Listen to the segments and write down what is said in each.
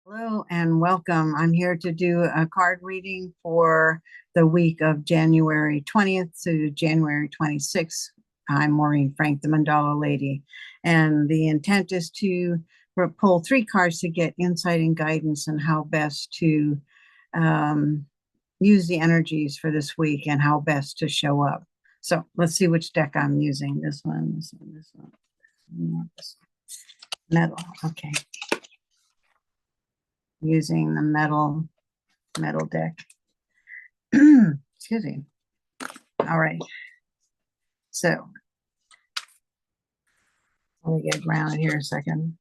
Hello and welcome. I'm here to do a card reading for the week of January 20th to January 26th. I'm Maureen Frank, the Mandala Lady, and the intent is to pull 3 cards to get insight and guidance on how best to use the energies for this week and how best to show up. So let's see which deck I'm using. This one, this one, this one. Metal. Okay. Using the metal deck. Excuse me. All right. So let me get grounded here a second.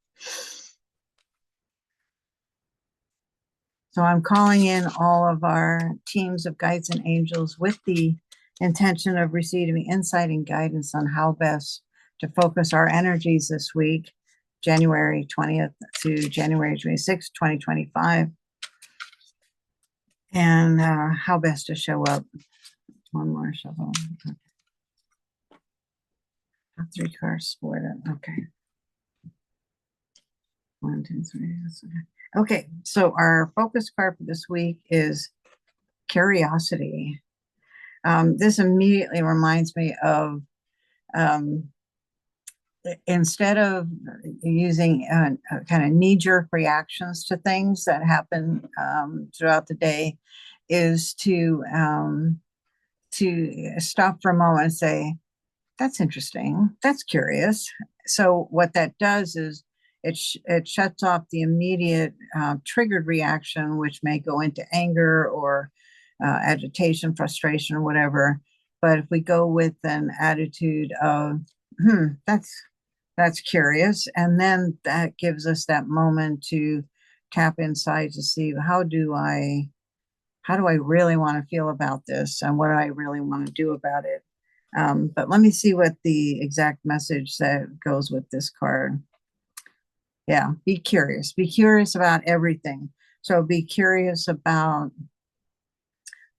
So I'm calling in all of our teams of guides and angels with the intention of receiving insight and guidance on how best to focus our energies this week, January 20th to January 26th, 2025. And how best to show up. One more shuffle. Okay. 3 cards split it. Okay. 1, 2, 3. Okay, so our focus card for this week is curiosity. This immediately reminds me of instead of using kind of knee-jerk reactions to things that happen throughout the day, is to stop for a moment and say, that's interesting, that's curious. So what that does is it shuts off the immediate triggered reaction, which may go into anger or agitation, frustration, or whatever. But if we go with an attitude of, that's curious, and then that gives us that moment to tap inside to see how do I really want to feel about this, and what do I really want to do about it. But let me see what the exact message that goes with this card. Yeah, be curious. Be curious about everything. So be curious about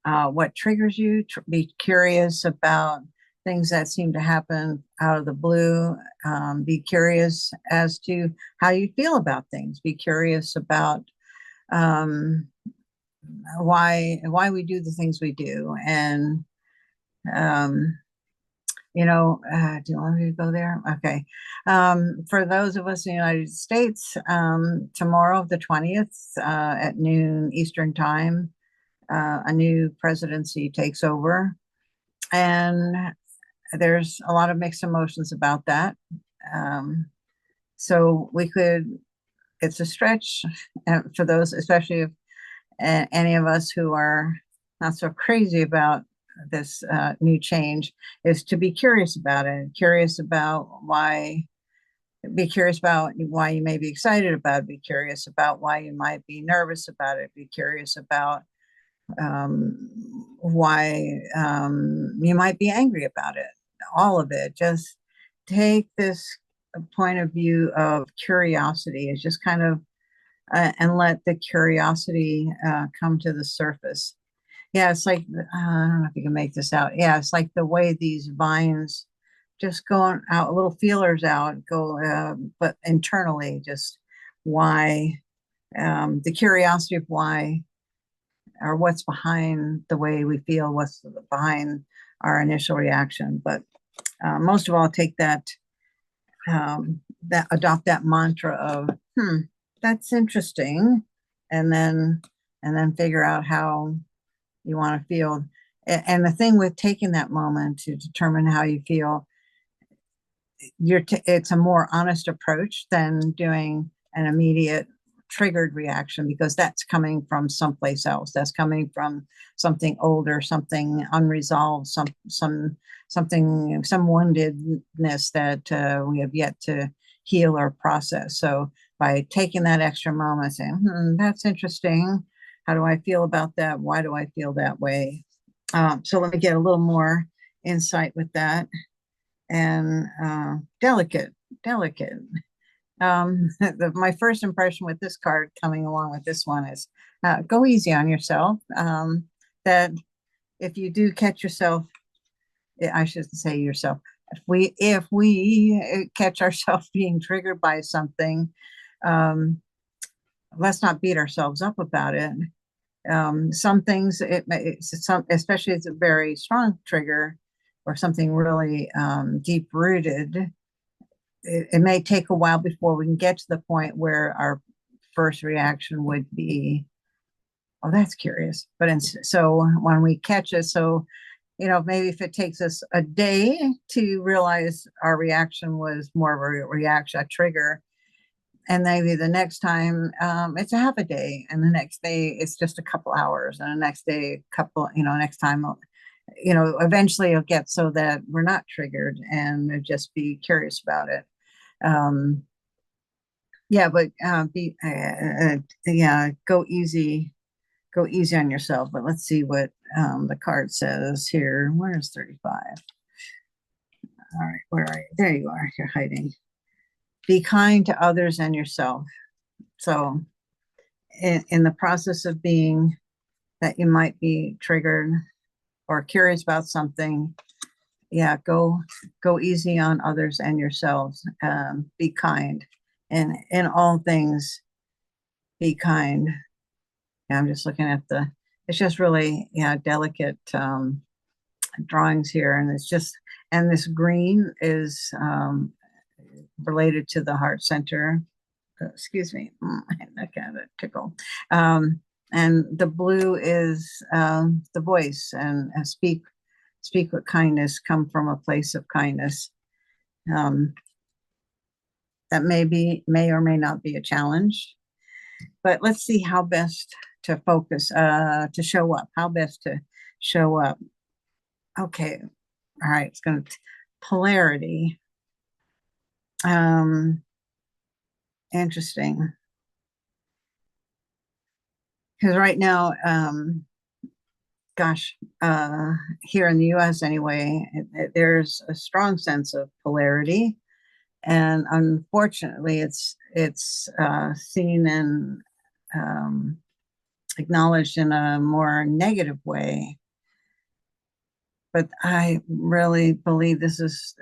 what triggers you. Be curious about things that seem to happen out of the blue. Be curious as to how you feel about things. Be curious about why we do the things we do. And do you want me to go there? Okay. For those of us in the United States, tomorrow, the 20th, at noon Eastern time, a new presidency takes over. And there's a lot of mixed emotions about that. So it's a stretch for those, especially if any of us who are not so crazy about this new change, is to be curious about it, be curious about why you may be excited about it, be curious about why you might be nervous about it, be curious about why you might be angry about it. All of it. Just take this point of view of curiosity, is just kind of and let the curiosity come to the surface. Yeah, it's like, I don't know if you can make this out. Yeah, it's like the way these vines just go out, little feelers out, but internally, just why, the curiosity of why, or what's behind the way we feel, what's behind our initial reaction. But most of all, take adopt that mantra of, that's interesting, and then figure out how you want to feel. And the thing with taking that moment to determine how you feel, it's a more honest approach than doing an immediate triggered reaction, because that's coming from someplace else. That's coming from something older, something unresolved, some woundedness that we have yet to heal or process. So by taking that extra moment, saying, that's interesting. How do I feel about that? Why do I feel that way? So let me get a little more insight with that. And delicate. My first impression with this card coming along with this one is go easy on yourself. That if you do catch yourself, I shouldn't say yourself, if we catch ourselves being triggered by something, let's not beat ourselves up about it. Some things it's some, especially if it's a very strong trigger or something really deep rooted, it may take a while before we can get to the point where our first reaction would be, oh, that's curious. But so when we catch it, so maybe if it takes us a day to realize our reaction was more of a reaction, a trigger, and maybe the next time it's a half a day, and the next day it's just a couple hours, and the next day a couple, next time, eventually it'll get so that we're not triggered and just be curious about it. Um, yeah, but yeah, go easy on yourself. But let's see what the card says here. Where's 35? All right, where are you? There you are. You're hiding. Be kind to others and yourself. So, in the process of being that you might be triggered or curious about something, yeah, go easy on others and yourselves. Be kind, and in all things, be kind. Yeah, I'm just looking at it's just really, yeah, delicate drawings here, and it's just, and this green is related to the heart center. Excuse me, I got a tickle. And the blue is the voice, and speak with kindness, come from a place of kindness. That may or may not be a challenge, but let's see how best to focus, to show up, how best to show up. Okay, all right, it's going to polarity. Interesting. Because right now, gosh, here in the US anyway, there's a strong sense of polarity. And unfortunately, it's seen and acknowledged in a more negative way. But I really believe this is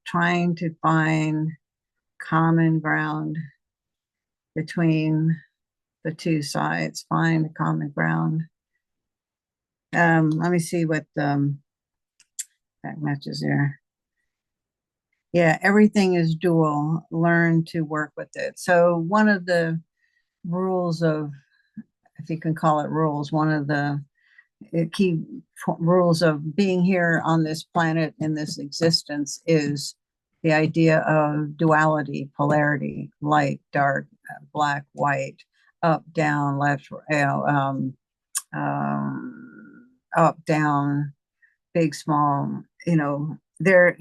trying to find common ground between the two sides, find the common ground. Let me see what that matches there. Yeah, everything is dual. Learn to work with it. So one of the rules of, if you can call it rules, one of the key rules of being here on this planet in this existence is the idea of duality, polarity, light, dark, black, white, up, down, left, up, down, big, small, there,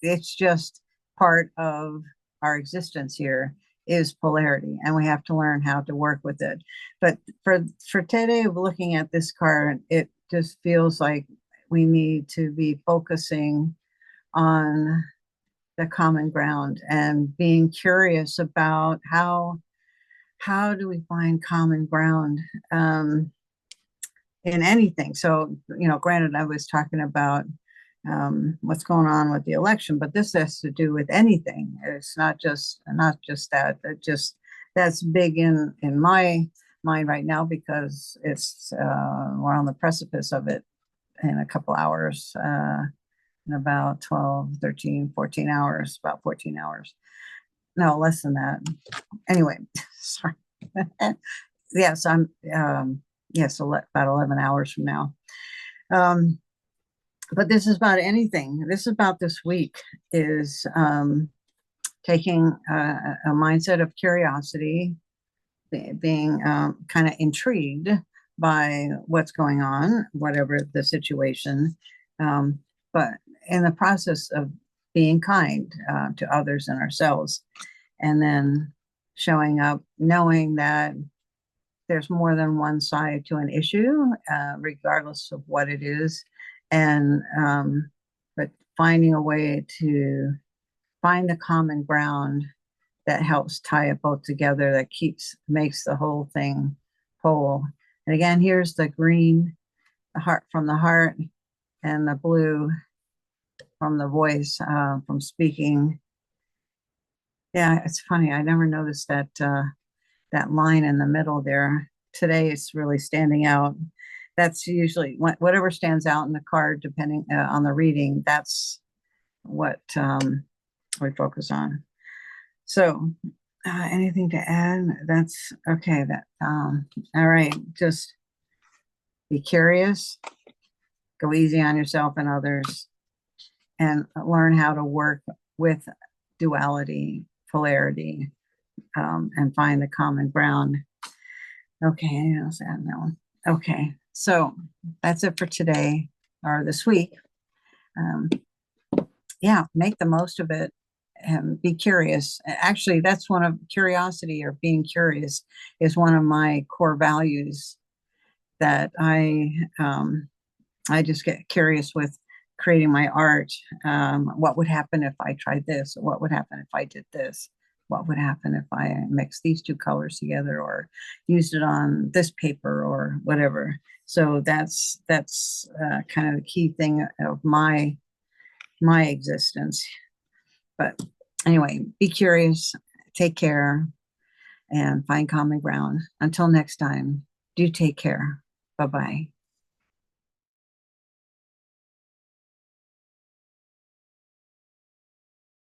it's just part of our existence here is polarity, and we have to learn how to work with it. But for today, looking at this card, it just feels like we need to be focusing on the common ground and being curious about how do we find common ground in anything. So, granted, I was talking about what's going on with the election, but this has to do with anything. It's not just that. It just that's big in my mind right now, because it's we're on the precipice of it in a couple hours, in about 12, 13, 14 hours, about 14 hours. No, less than that. Anyway, sorry. Yes, I'm yes, about 11 hours from now. But this is about anything. This is about this week, is taking a mindset of curiosity, being kind of intrigued by what's going on, whatever the situation, but in the process of being kind to others and ourselves, and then showing up knowing that there's more than one side to an issue, regardless of what it is, and but finding a way to find the common ground that helps tie it both together, that makes the whole thing whole. And again, here's the green, the heart from the heart, and the blue from the voice, from speaking. Yeah, it's funny. I never noticed that that line in the middle there. Today it's really standing out. That's usually whatever stands out in the card, depending on the reading, that's what we focus on. So anything to add? That's okay. All right. Just be curious, go easy on yourself and others, and learn how to work with duality, polarity, and find the common ground. Okay, I'll add that one. Okay, so that's it for today or this week. Yeah, make the most of it and be curious. Actually, that's one of curiosity, or being curious is one of my core values that I just get curious with creating my art. What would happen if I tried this? What would happen if I did this? What would happen if I mixed these two colors together or used it on this paper or whatever? So that's kind of the key thing of my existence. But anyway, be curious, take care, and find common ground. Until next time, do take care. Bye-bye.